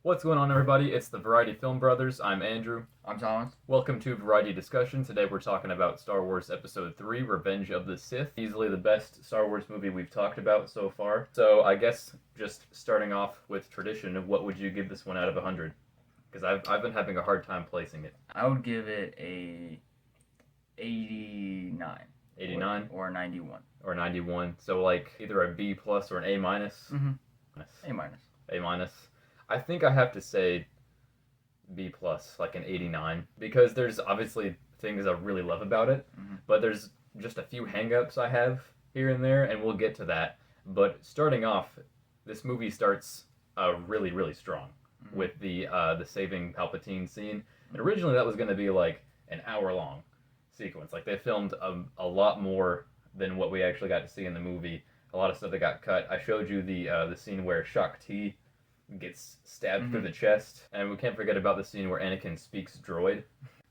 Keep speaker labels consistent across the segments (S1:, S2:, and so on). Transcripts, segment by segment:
S1: What's going on, everybody? It's the Variety Film Brothers. I'm Andrew.
S2: I'm Thomas.
S1: Welcome to Variety Discussion. Today we're talking about Star Wars Episode 3, Revenge of the Sith. Easily the best Star Wars movie we've talked about so far. So I guess just starting off with tradition, what would you give this one out of 100? Because I've been having a hard time placing it.
S2: I would give it a 89.
S1: 89?
S2: Or 91.
S1: Or 91. So like either a B plus or an A minus?
S2: Mm-hmm. A minus.
S1: A minus. I think I have to say B plus, like an 89, because there's obviously things I really love about it, but there's just a few hang-ups I have here and there, and we'll get to that. But starting off, this movie starts really, really strong with the saving Palpatine scene. And originally that was going to be like an hour-long sequence. Like they filmed a lot more than what we actually got to see in the movie. A lot of stuff that got cut. I showed you the scene where Shakti gets stabbed through the chest, and we can't forget about the scene where Anakin speaks droid.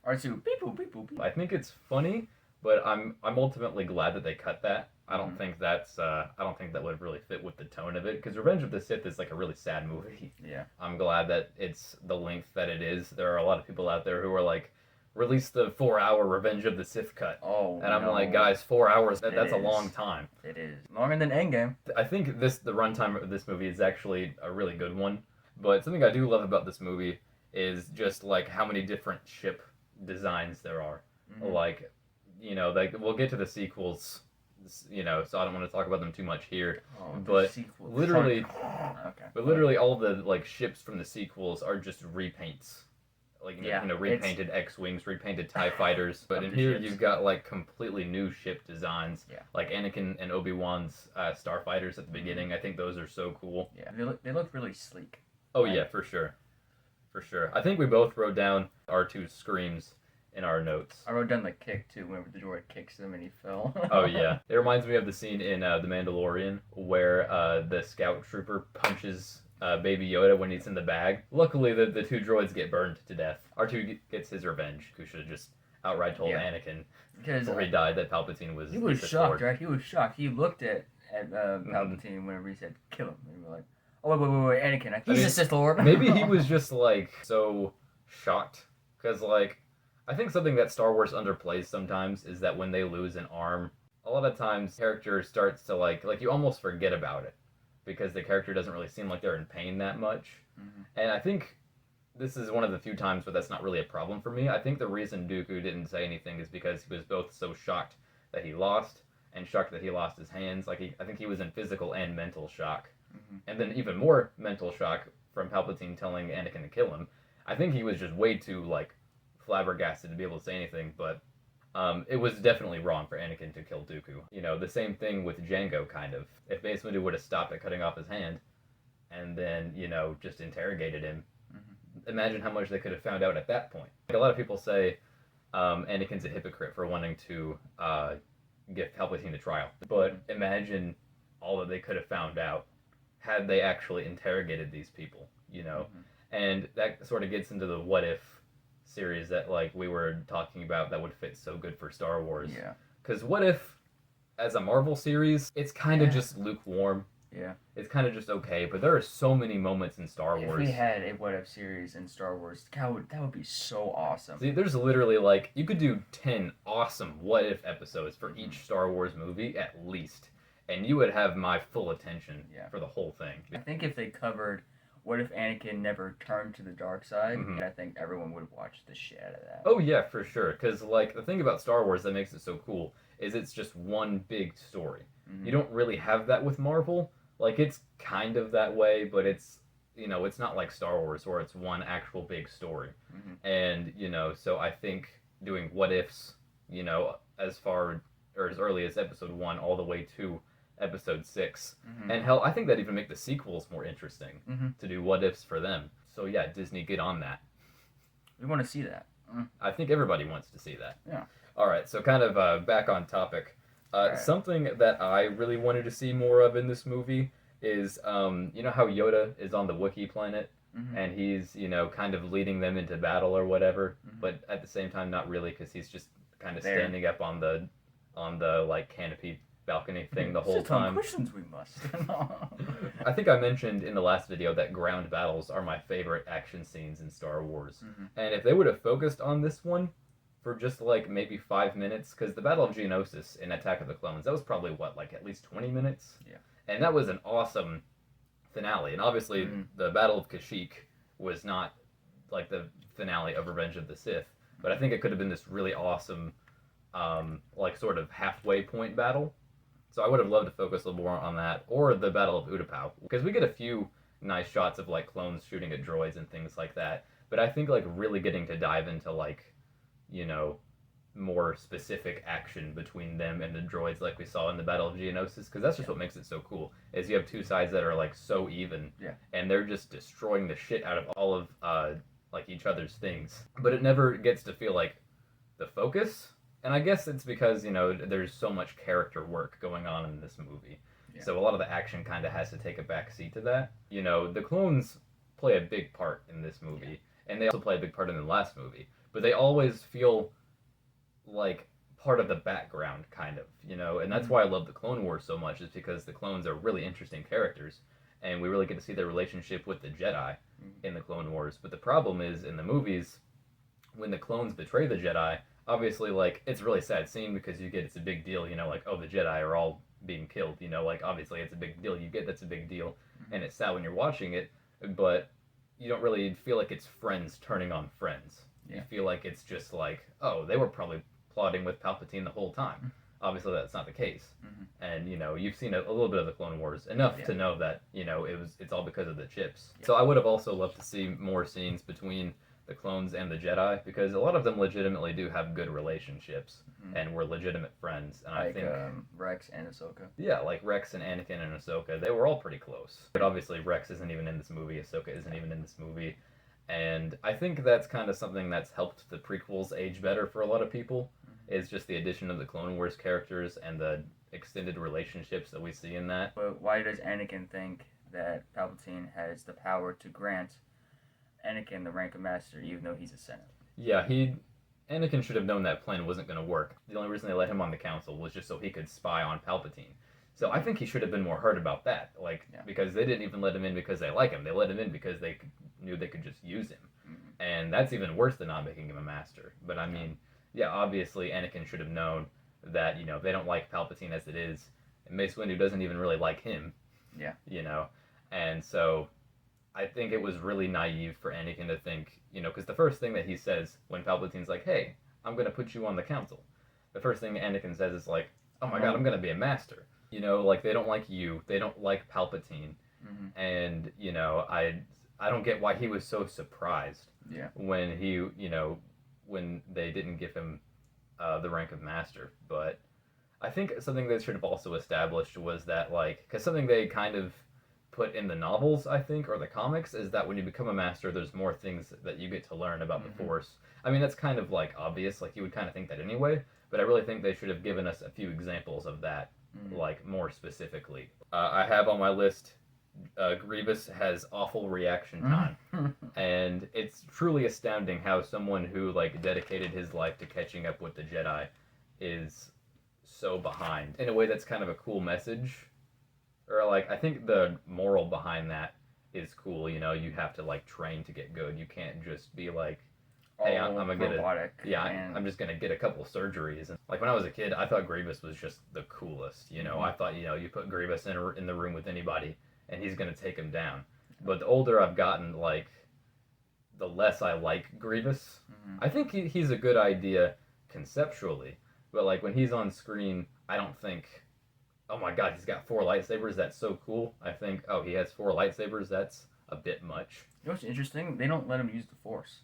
S2: R2, beep boop, beep boop, beep.
S1: I think it's funny, but I'm ultimately glad that they cut that. I don't think that's I don't think that would really fit with the tone of it, because Revenge of the Sith is like a really sad movie.
S2: Yeah.
S1: I'm glad that it's the length that it is. There are a lot of people out there who are like, release the 4-hour Revenge of the Sith cut.
S2: Oh,
S1: and I'm like, guys, 4 hours, that's a long time.
S2: It is. Longer than Endgame.
S1: I think the runtime of this movie is actually a really good one. But something I do love about this movie is just like how many different ship designs there are. Like, you know, like we'll get to the sequels, you know, so I don't want to talk about them too much here. But literally, literally all the like ships from the sequels are just repaints. Like, you know, repainted X-Wings, repainted TIE Fighters. But in here, you've got, like, completely new ship designs.
S2: Yeah.
S1: Like Anakin and Obi-Wan's starfighters at the beginning. I think those are so cool.
S2: Yeah, they look really sleek.
S1: Oh, yeah, for sure. For sure. I think we both wrote down R2's screams in our notes.
S2: I wrote down the kick, too, whenever the droid kicks him and he fell.
S1: Oh, yeah. It reminds me of the scene in The Mandalorian where the scout trooper punches Baby Yoda when he's in the bag. Luckily, the two droids get burned to death. R2 gets his revenge, who should have just outright told Anakin before he died that Palpatine was.
S2: He was shocked, right? He was shocked. He looked at Palpatine whenever he said kill him, and we're like, oh wait, Anakin, he's a Sith Lord.
S1: Maybe he was just like so shocked because like I think something that Star Wars underplays sometimes is that when they lose an arm, a lot of times character starts to like you almost forget about it, because the character doesn't really seem like they're in pain that much. And I think this is one of the few times where that's not really a problem for me. I think the reason Dooku didn't say anything is because he was both so shocked that he lost and shocked that he lost his hands. Like I think he was in physical and mental shock. And then even more mental shock from Palpatine telling Anakin to kill him. I think he was just way too like flabbergasted to be able to say anything, but it was definitely wrong for Anakin to kill Dooku. You know, the same thing with Jango, kind of. If Mace Windu would have stopped at cutting off his hand, and then, you know, just interrogated him, imagine how much they could have found out at that point. Like, a lot of people say Anakin's a hypocrite for wanting to give Palpatine a trial. But imagine all that they could have found out had they actually interrogated these people, you know? And that sort of gets into the what if series that like we were talking about that would fit so good for Star Wars.
S2: Yeah.
S1: Because what if, as a Marvel series, it's kind of just lukewarm.
S2: Yeah.
S1: It's kind of just okay, but there are so many moments in Star Wars.
S2: If we had a what if series in Star Wars, that would be so awesome.
S1: See, there's literally like you could do 10 awesome what if episodes for each Star Wars movie at least, and you would have my full attention for the whole thing.
S2: I think if they covered what if Anakin never turned to the dark side, I think everyone would watch the shit out of that.
S1: Oh yeah, for sure. Because like the thing about Star Wars that makes it so cool is it's just one big story. You don't really have that with Marvel. Like it's kind of that way, but it's, you know, it's not like Star Wars where it's one actual big story. And, you know, so I think doing what ifs, you know, as far or as early as episode 1 all the way to episode 6. And hell, I think that even make the sequels more interesting to do what ifs for them. So yeah, Disney, get on that.
S2: We want to see that.
S1: I think everybody wants to see that.
S2: Yeah.
S1: All right, so kind of back on topic. Something that I really wanted to see more of in this movie is, you know how Yoda is on the Wookiee planet? And he's, you know, kind of leading them into battle or whatever, but at the same time not really, because he's just kind of standing up on the like canopy balcony thing the whole
S2: Sit on
S1: time.
S2: cushions we must.
S1: I think I mentioned in the last video that ground battles are my favorite action scenes in Star Wars. And if they would have focused on this one for just like maybe 5 minutes, because the Battle of Geonosis in Attack of the Clones, that was probably what, like at least 20 minutes?
S2: Yeah.
S1: And that was an awesome finale. And obviously the Battle of Kashyyyk was not like the finale of Revenge of the Sith, but I think it could have been this really awesome like sort of halfway point battle. So I would have loved to focus a little more on that, or the Battle of Utapau, because we get a few nice shots of like clones shooting at droids and things like that. But I think like really getting to dive into like, you know, more specific action between them and the droids, like we saw in the Battle of Geonosis, because that's just what makes it so cool. Is you have two sides that are like so even, and they're just destroying the shit out of all of like each other's things. But it never gets to feel like the focus. And I guess it's because, you know, there's so much character work going on in this movie. Yeah. So a lot of the action kind of has to take a back seat to that. You know, the clones play a big part in this movie, and they also play a big part in the last movie. But they always feel like part of the background, kind of, you know? And that's why I love the Clone Wars so much, is because the clones are really interesting characters, and we really get to see their relationship with the Jedi in the Clone Wars. But the problem is, in the movies, when the clones betray the Jedi, obviously, like, it's a really sad scene because you get, it's a big deal, you know, like, oh, the Jedi are all being killed, you know, like, obviously it's a big deal. You get that's a big deal, and it's sad when you're watching it, but you don't really feel like it's friends turning on friends. You feel like it's just like, oh, they were probably plotting with Palpatine the whole time. Obviously, that's not the case. And, you know, you've seen a little bit of the Clone Wars, enough to know that, you know, it's all because of the chips. So I would have also loved to see more scenes between the clones and the Jedi, because a lot of them legitimately do have good relationships and were legitimate friends. And
S2: like,
S1: I think
S2: Rex and Ahsoka.
S1: Yeah, like Rex and Anakin and Ahsoka, they were all pretty close. But obviously Rex isn't even in this movie, Ahsoka isn't even in this movie. And I think that's kind of something that's helped the prequels age better for a lot of people, is just the addition of the Clone Wars characters and the extended relationships that we see in that.
S2: But why does Anakin think that Palpatine has the power to grant Anakin the rank of Master, even though he's a Senate?
S1: Yeah, Anakin should have known that plan wasn't going to work. The only reason they let him on the council was just so he could spy on Palpatine. So I think he should have been more hurt about that, like, because they didn't even let him in because they like him. They let him in because they knew they could just use him. And that's even worse than not making him a master. But I mean, yeah, obviously Anakin should have known that, you know, they don't like Palpatine as it is. And Mace Windu doesn't even really like him.
S2: Yeah.
S1: You know? And so I think it was really naive for Anakin to think, you know, because the first thing that he says when Palpatine's like, hey, I'm going to put you on the council, the first thing Anakin says is like, oh my god, I'm going to be a master. You know, like, they don't like you. They don't like Palpatine. And, you know, I don't get why he was so surprised when he, you know, when they didn't give him the rank of master. But I think something they should have also established was that, like, because something they kind of put in the novels, I think, or the comics, is that when you become a master, there's more things that you get to learn about the Force. I mean, that's kind of, like, obvious. Like, you would kind of think that anyway. But I really think they should have given us a few examples of that, like, more specifically. I have on my list, Grievous has awful reaction time. And it's truly astounding how someone who, like, dedicated his life to catching up with the Jedi is so behind. In a way that's kind of a cool message. Or, like, I think the moral behind that is cool. You know, you have to, like, train to get good. You can't just be like, hey, I'm gonna get I'm just gonna get a couple surgeries. And like, when I was a kid, I thought Grievous was just the coolest. You know, I thought, you know, you put Grievous in the room with anybody, and he's gonna take him down. But the older I've gotten, like, the less I like Grievous. I think he's a good idea conceptually, but like, when he's on screen, I don't think, oh my god, he's got 4 lightsabers, that's so cool. I think, oh, he has 4 lightsabers, that's a bit much.
S2: You know what's interesting? They don't let him use the Force.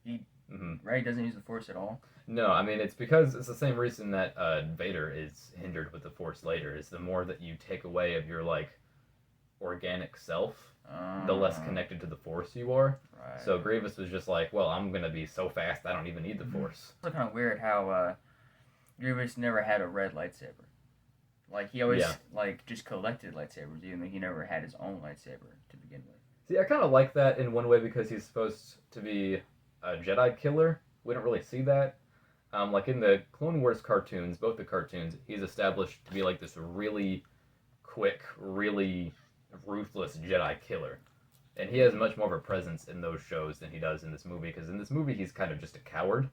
S2: He doesn't use the Force at all.
S1: No, I mean, it's because it's the same reason that Vader is hindered with the Force later, is the more that you take away of your, like, organic self, the less connected to the Force you are. Right. So Grievous was just like, well, I'm gonna be so fast I don't even need the Force.
S2: It's kind of weird how Grievous never had a red lightsaber. Like, he always like just collected lightsabers, even though he never had his own lightsaber to begin with.
S1: See, I kind of like that in one way because he's supposed to be a Jedi killer. We don't really see that. Like in the Clone Wars cartoons, both the cartoons, he's established to be like this really quick, really ruthless Jedi killer. And he has much more of a presence in those shows than he does in this movie, because in this movie he's kind of just a coward.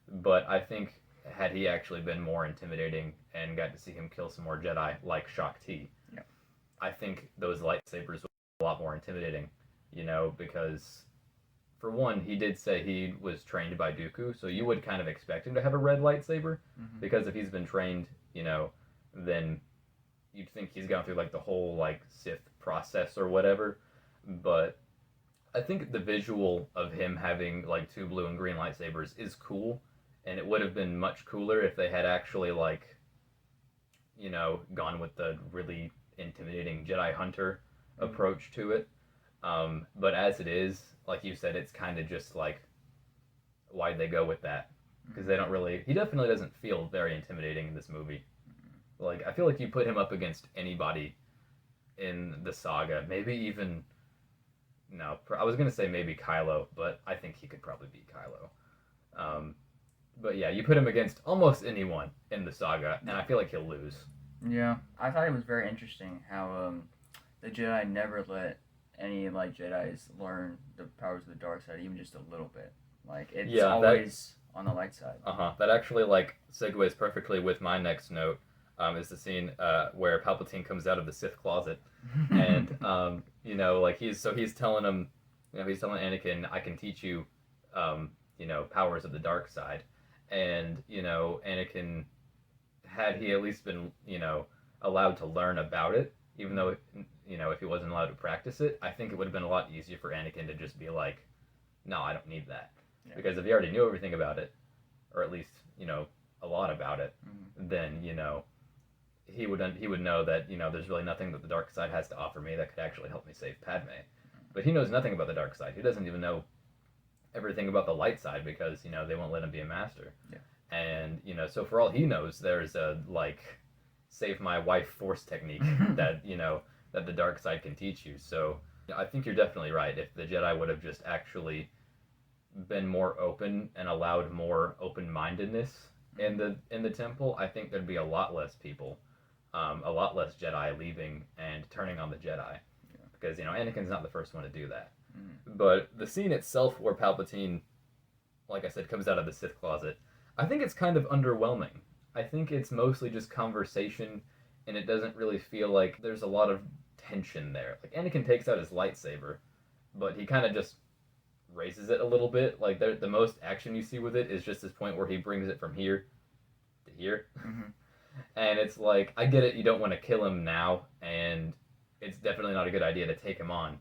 S1: But I think had he actually been more intimidating and got to see him kill some more Jedi like Shaak Ti,
S2: Yeah.
S1: I think those lightsabers would be a lot more intimidating, because for one, he did say he was trained by Dooku, so you would kind of expect him to have a red lightsaber,
S2: Mm-hmm.
S1: because if he's been trained, then you'd think he's gone through like the whole like Sith process or whatever. But I think the visual of him having like two blue and green lightsabers is cool, and it would have been much cooler if they had actually like gone with the really intimidating Jedi Hunter approach to it. But as it is, like you said, it's kind of just like, why'd they go with that? Because they don't really. He definitely doesn't feel very intimidating in this movie. Like, I feel like you put him up against anybody in the saga, maybe even. No, I was gonna say maybe Kylo, but I think he could probably beat Kylo. But yeah, you put him against almost anyone in the saga, and I feel like he'll lose.
S2: Yeah, I thought it was very interesting how the Jedi never let any like Jedi's learn the powers of the dark side, even just a little bit. Like it's
S1: Yeah,
S2: always on the light side.
S1: That actually like segues perfectly with my next note. Is the scene where Palpatine comes out of the Sith closet, and like he's telling him, he's telling Anakin, I can teach you, powers of the dark side, and Anakin, had he at least been allowed to learn about it, even though if he wasn't allowed to practice it, I think it would have been a lot easier for Anakin to just be like, no, I don't need that, because if he already knew everything about it, or at least a lot about it, then he would know that there's really nothing that the dark side has to offer me that could actually help me save Padme. But he knows nothing about the dark side. He doesn't even know everything about the light side, because they won't let him be a master.
S2: Yeah.
S1: And so for all he knows, there's a like save my wife force technique that that the dark side can teach you. So I think you're definitely right. If the Jedi would have just actually been more open and allowed more open-mindedness in the temple, I think there'd be a lot less people, a lot less Jedi leaving and turning on the Jedi, because Anakin's not the first one to do that. But the scene itself, where Palpatine, like I said, comes out of the Sith closet, I think it's kind of underwhelming. I think it's mostly just conversation, and it doesn't really feel like there's a lot of tension there. Like, Anakin takes out his lightsaber, but he kind of just raises it a little bit. Like, the most action you see with it is just this point where he brings it from here to here. And it's like, I get it, you don't want to kill him now, and it's definitely not a good idea to take him on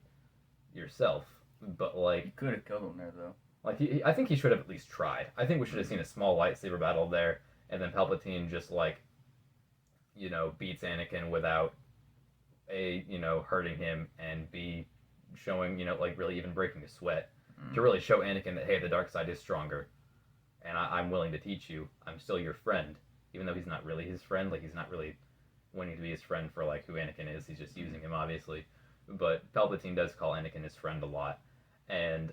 S1: yourself. But, like...
S2: You could have killed him there, though.
S1: Like, I think he should have at least tried. I think we should have seen a small lightsaber battle there, and then Palpatine just, like, beats Anakin without, A, hurting him, and B, showing, like, really even breaking a sweat, to really show Anakin that, hey, the dark side is stronger, and I'm willing to teach you. I'm still your friend, even though he's not really his friend. Like, he's not really wanting to be his friend for, like, who Anakin is. He's just using him, obviously. But Palpatine does call Anakin his friend a lot, and,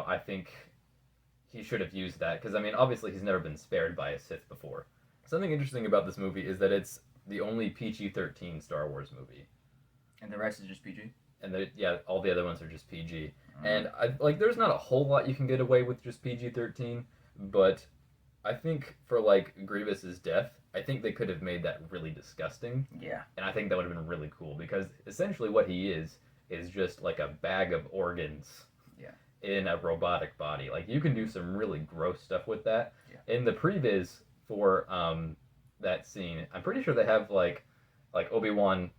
S1: I think he should have used that, because, I mean, obviously he's never been spared by a Sith before. Something interesting about this movie is that it's the only PG-13 Star Wars movie.
S2: And the rest is just PG?
S1: And all the other ones are just PG. And, there's not a whole lot you can get away with just PG-13, but I think for, like, Grievous's death, I think they could have made that really disgusting.
S2: Yeah.
S1: And I think that would have been really cool, because essentially what he is just, like, a bag of organs in a robotic body. Like, you can do some really gross stuff with that.
S2: Yeah.
S1: In the previs for that scene, I'm pretty sure they have like Obi-Wan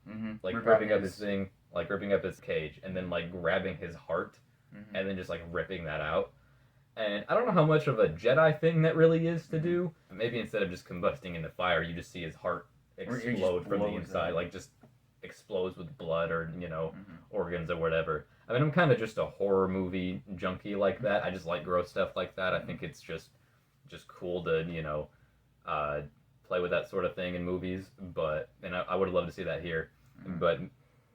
S1: like ripping up his thing, like ripping up his cage, and then like grabbing his heart, and then just like ripping that out. And I don't know how much of a Jedi thing that really is to do. Maybe instead of just combusting in the fire, you just see his heart explode from the inside, like just explodes with blood or organs or whatever. I mean, I'm kind of just a horror movie junkie like that. I just like gross stuff like that. I think it's just cool to play with that sort of thing in movies. And I would love to see that here. But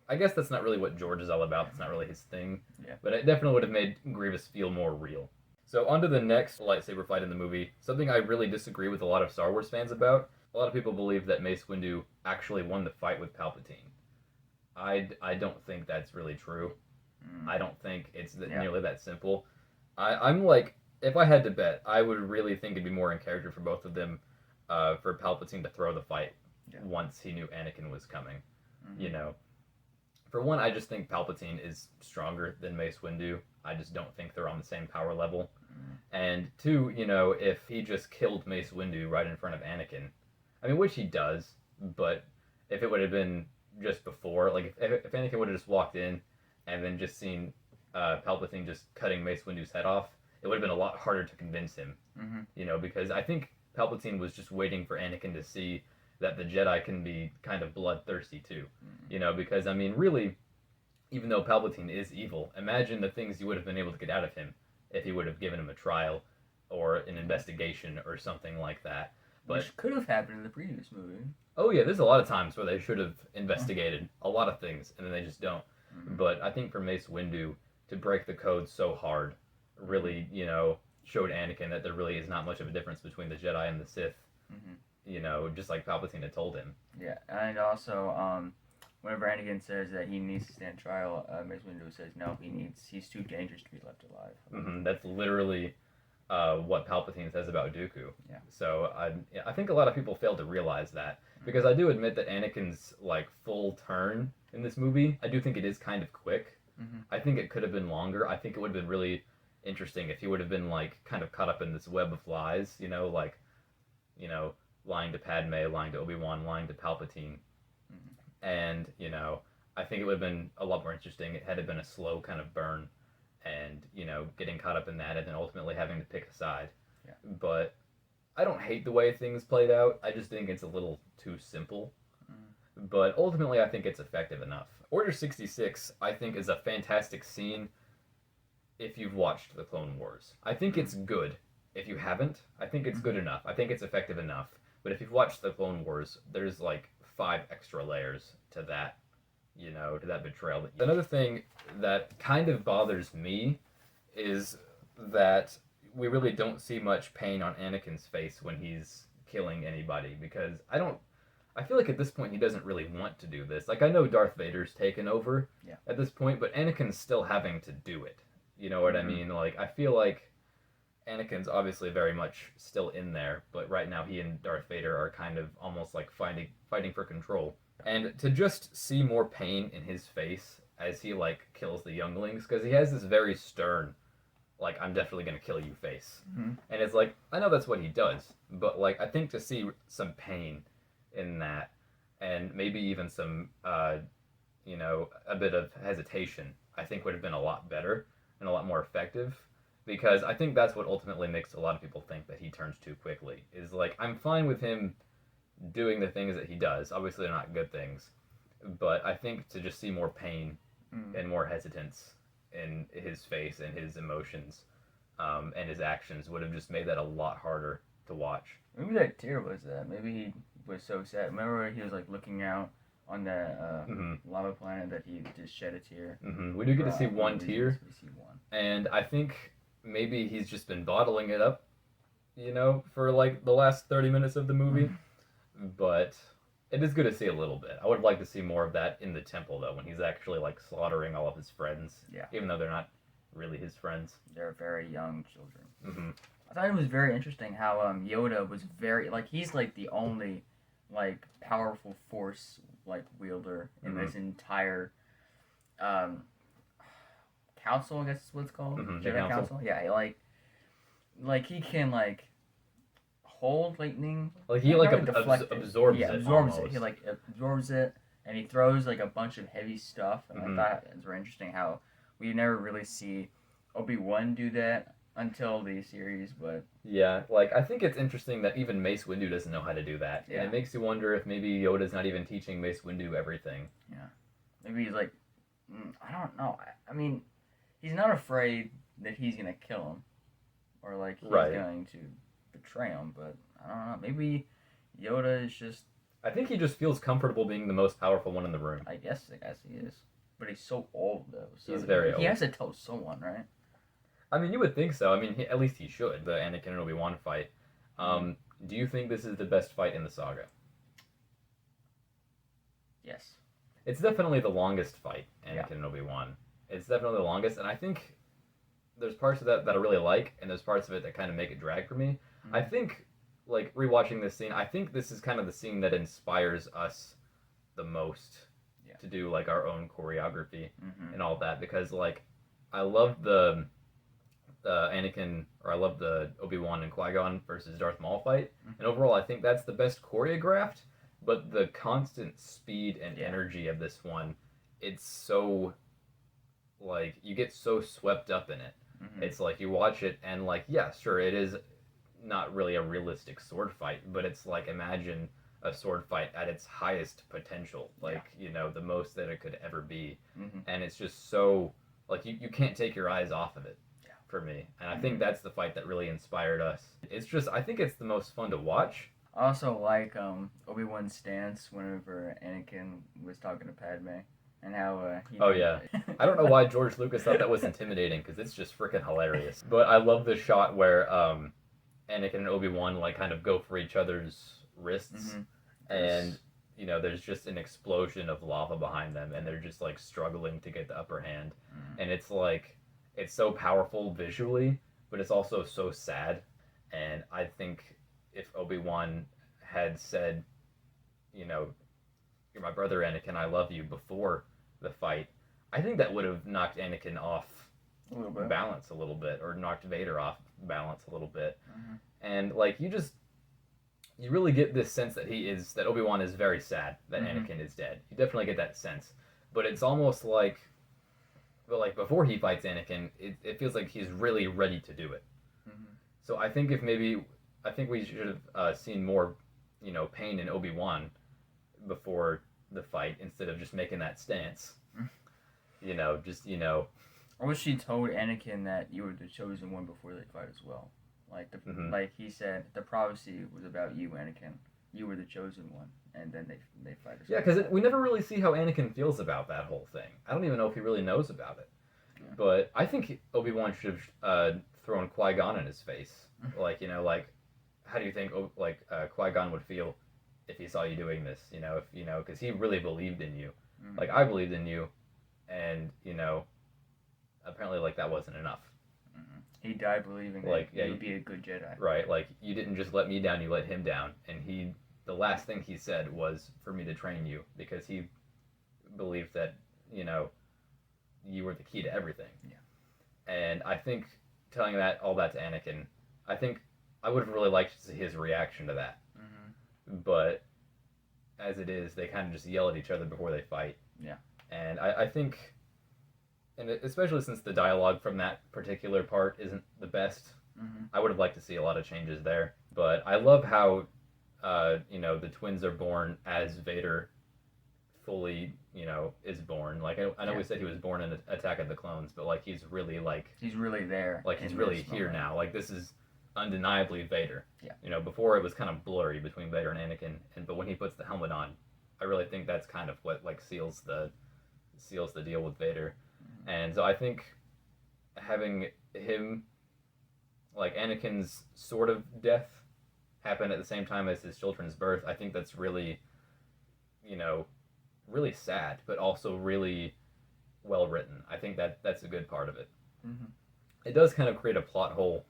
S1: I guess that's not really what George is all about. It's not really his thing.
S2: Yeah.
S1: But it definitely would have made Grievous feel more real. So on to the next lightsaber fight in the movie. Something I really disagree with a lot of Star Wars fans about. A lot of people believe that Mace Windu actually won the fight with Palpatine. I don't think that's really true. I don't think it's nearly that simple. I'm like, if I had to bet, I would really think it'd be more in character for both of them, for Palpatine to throw the fight once he knew Anakin was coming. You know, for one, I just think Palpatine is stronger than Mace Windu. I just don't think they're on the same power level. And two, you know, if he just killed Mace Windu right in front of Anakin, I mean, which he does, but if it would have been just before, like if Anakin would have just walked in and then just seen Palpatine just cutting Mace Windu's head off, it would have been a lot harder to convince him. You know, because I think Palpatine was just waiting for Anakin to see that the Jedi can be kind of bloodthirsty too. You know, because I mean, really, even though Palpatine is evil, imagine the things you would have been able to get out of him if he would have given him a trial or an investigation or something like that. But
S2: which could have happened in the previous movie.
S1: Oh yeah, there's a lot of times where they should have investigated a lot of things and then they just don't. But I think for Mace Windu to break the code so hard really, you know, showed Anakin that there really is not much of a difference between the Jedi and the Sith. You know, just like Palpatine had told him.
S2: Yeah, and also, whenever Anakin says that he needs to stand trial, Mace Windu says no, he's too dangerous to be left alive.
S1: That's literally what Palpatine says about Dooku.
S2: Yeah.
S1: So I think a lot of people fail to realize that, because I do admit that Anakin's like full turn in this movie, I do think it is kind of quick. I think it could have been longer. I think it would have been really interesting if he would have been like kind of caught up in this web of lies, you know, like, you know, lying to Padme, lying to Obi-Wan, lying to Palpatine. And, you know, I think it would have been a lot more interesting had it been a slow kind of burn and, you know, getting caught up in that and then ultimately having to pick a side.
S2: Yeah.
S1: But I don't hate the way things played out. I just think it's a little too simple. But ultimately, I think it's effective enough. Order 66, I think, is a fantastic scene if you've watched The Clone Wars. I think it's good. If you haven't, I think it's good enough. I think it's effective enough. But if you've watched The Clone Wars, there's like 5 extra layers to that, you know, to that betrayal. Another thing that kind of bothers me is that we really don't see much pain on Anakin's face when he's killing anybody, because I feel like at this point he doesn't really want to do this. Like, I know Darth Vader's taken over at this point, but Anakin's still having to do it. You know what I mean? Like, I feel like Anakin's obviously very much still in there, but right now he and Darth Vader are kind of almost like fighting for control. And to just see more pain in his face as he like kills the younglings, because he has this very stern, like, I'm definitely gonna kill you face. And it's like, I know that's what he does, but like, I think to see some pain in that, and maybe even some, you know, a bit of hesitation, I think would have been a lot better and a lot more effective. Because I think that's what ultimately makes a lot of people think that he turns too quickly. Is like, I'm fine with him doing the things that he does. Obviously, they're not good things. But I think to just see more pain and more hesitance in his face and his emotions and his actions would have just made that a lot harder to watch.
S2: Maybe that tear was that. Maybe he was so sad. Remember he was like looking out on that lava planet that he just shed a tear?
S1: We do get to see one tear.
S2: We see one.
S1: And I think maybe he's just been bottling it up, you know, for like the last 30 minutes of the movie. But it is good to see a little bit. I would like to see more of that in the temple, though, when he's actually like slaughtering all of his friends.
S2: Yeah.
S1: Even though they're not really his friends.
S2: They're very young children. I thought it was very interesting how Yoda was very, like, he's like the only like powerful force like wielder in this entire council, I guess is what it's called. Jedi Council. Yeah, like he can like hold lightning.
S1: Like he like
S2: deflect
S1: absorbs it.
S2: Yeah, absorbs
S1: almost.
S2: it. He like absorbs it, and he throws like a bunch of heavy stuff. And I thought it was very interesting how we never really see Obi-Wan do that until the series, but
S1: yeah, like I think it's interesting that even Mace Windu doesn't know how to do that.
S2: Yeah.
S1: And it makes you wonder if maybe Yoda's not even teaching Mace Windu everything.
S2: Yeah, maybe he's like, I don't know. I mean, he's not afraid that he's gonna kill him, or like he's going to betray him. But I don't know. Maybe Yoda is just.
S1: I think he just feels comfortable being the most powerful one in the room.
S2: I guess he is, but he's so old though. So
S1: he's very old.
S2: He has to tell someone, right?
S1: I mean, you would think so. I mean, at least he should. The Anakin and Obi-Wan fight.
S2: Mm-hmm.
S1: Do you think this is the best fight in the saga?
S2: Yes.
S1: It's definitely the longest fight, Anakin
S2: Yeah.
S1: and Obi-Wan. It's definitely the longest, and I think there's parts of that I really like, and there's parts of it that kind of make it drag for me.
S2: Mm-hmm.
S1: I think, like, rewatching this scene, I think this is kind of the scene that inspires us the most to do, like, our own choreography
S2: Mm-hmm.
S1: and all that, because, like, I love the Anakin, or I love the Obi-Wan and Qui-Gon versus Darth Maul fight,
S2: Mm-hmm.
S1: and overall I think that's the best choreographed, but the constant speed and
S2: Yeah.
S1: energy of this one, it's so, like, you get so swept up in it.
S2: Mm-hmm.
S1: It's like you watch it and, like, yeah, sure, it is not really a realistic sword fight, but it's like, imagine a sword fight at its highest potential, like, you know, the most that it could ever be.
S2: Mm-hmm.
S1: And it's just so, like, you can't take your eyes off of it for me. And I think
S2: Mm-hmm.
S1: that's the fight that really inspired us. It's just, I think it's the most fun to watch.
S2: I also like Obi-Wan's stance whenever Anakin was talking to Padme, and how he.
S1: Oh, yeah. I don't know why George Lucas thought that was intimidating, because it's just freaking hilarious. But I love the shot where Anakin and Obi-Wan, like, kind of go for each other's wrists,
S2: Mm-hmm.
S1: and, you know, there's just an explosion of lava behind them, and they're just, like, struggling to get the upper hand.
S2: Mm-hmm.
S1: And it's, like, it's so powerful visually, but it's also so sad. And I think if Obi-Wan had said, you know, "You're my brother, Anakin, I love you," before the fight, I think that would have knocked Anakin off
S2: A little bit.
S1: balance a little bit, or knocked Vader off balance a little bit.
S2: Mm-hmm.
S1: And, like, you really get this sense that Obi-Wan is very sad that
S2: Mhm.
S1: Anakin is dead. You definitely get that sense. But it's almost like, but like before he fights Anakin, it feels like he's really ready to do it.
S2: Mm-hmm.
S1: So I think I think we should have seen more, you know, pain in Obi-Wan before the fight, instead of just making that stance. You know, just, you know.
S2: I wish she told Anakin that you were the chosen one before they fight as well. Like like he said, the prophecy was about you, Anakin. You were the chosen one, and then they fight.
S1: Yeah, because we never really see how Anakin feels about that whole thing. I don't even know if he really knows about it.
S2: Yeah.
S1: But I think Obi-Wan should have thrown Qui-Gon in his face. Like, you know, like, how do you think Qui-Gon would feel if he saw you doing this? You know, if, you know, because he really believed in you.
S2: Mm-hmm.
S1: Like, I believed in you, and, you know, apparently, like, that wasn't enough.
S2: Mm-hmm. He died believing
S1: Like,
S2: that
S1: yeah,
S2: he would be a good Jedi.
S1: Right, like, you didn't just let me down, you let him down. And the last thing he said was for me to train you, because he believed that, you know, you were the key to everything.
S2: Yeah.
S1: And I think telling all that to Anakin, I think I would have really liked to see his reaction to that.
S2: Mm-hmm.
S1: But as it is, they kind of just yell at each other before they fight.
S2: Yeah.
S1: And I think, and especially since the dialogue from that particular part isn't the best,
S2: Mm-hmm.
S1: I would have liked to see a lot of changes there. But I love how, you know, the twins are born as Vader fully, you know, is born. Like, I know we said he was born in Attack of the Clones, but, like, he's really, like...
S2: He's really there.
S1: Like, he's really here now. Like, this is undeniably Vader.
S2: Yeah.
S1: You know, before it was kind of blurry between Vader and Anakin, but when he puts the helmet on, I really think that's kind of what, like, seals the deal with Vader.
S2: Mm-hmm.
S1: And so I think having him, like, Anakin's sort of death happen at the same time as his children's birth, I think that's really, you know, really sad, but also really well written. I think that's a good part of it.
S2: Mm-hmm.
S1: It does kind of create a plot hole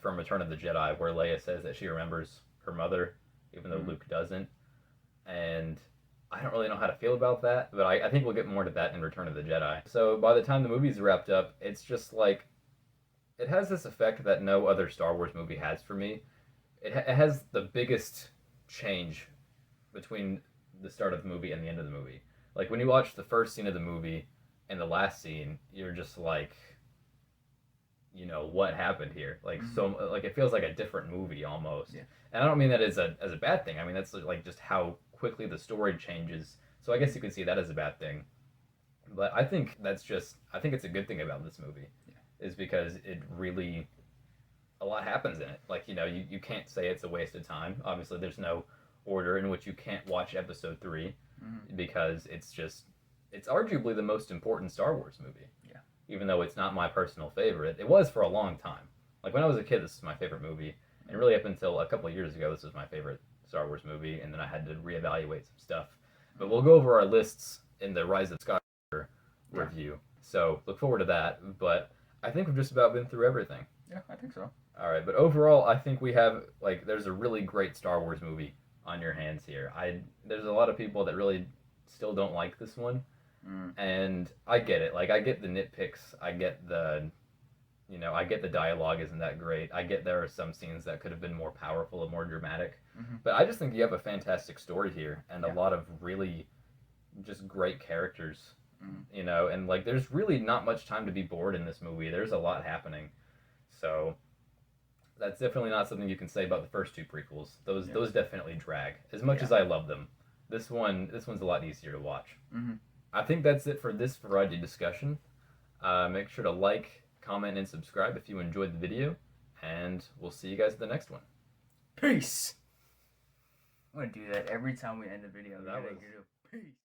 S1: from Return of the Jedi, where Leia says that she remembers her mother, even though Luke doesn't. And I don't really know how to feel about that, but I think we'll get more to that in Return of the Jedi. So by the time the movie's wrapped up, it's just like, it has this effect that no other Star Wars movie has for me. It has the biggest change between the start of the movie and the end of the movie. Like, when you watch the first scene of the movie and the last scene, you're just like, you know, what happened here? Like, so, like, it feels like a different movie almost.
S2: Yeah.
S1: And I don't mean that as a bad thing. I mean, that's, like, just how quickly the story changes. So I guess you could see that as a bad thing. But I think I think it's a good thing about this movie.
S2: Yeah.
S1: Is because it really, a lot happens in it. Like, you know, you can't say it's a waste of time. Obviously, there's no order in which you can't watch Episode 3, because it's arguably the most important Star Wars movie.
S2: Yeah.
S1: even though it's not my personal favorite. It was for a long time. Like when I was a kid, this was my favorite movie, and really up until a couple of years ago, this was my favorite Star Wars movie, and then I had to reevaluate some stuff. But we'll go over our lists in the Rise of Skywalker review, so look forward to that. But I think we've just about been through everything.
S2: Yeah, I think so.
S1: All right, but overall, I think we have there's a really great Star Wars movie on your hands here. There's a lot of people that really still don't like this one, and I get it. Like I get the nitpicks. I get I get the dialogue isn't that great. I get there are some scenes that could have been more powerful and more dramatic, but I just think you have a fantastic story here and a lot of really just great characters. And like there's really not much time to be bored in this movie. There's a lot happening, so. That's definitely not something you can say about the first two prequels. Those definitely drag. As much as I love them, this one's a lot easier to watch. I think that's it for this variety discussion. Make sure to like, comment, and subscribe if you enjoyed the video, and we'll see you guys at the next one.
S2: Peace. I'm gonna do that every time we end the video.
S1: That was...
S2: Peace.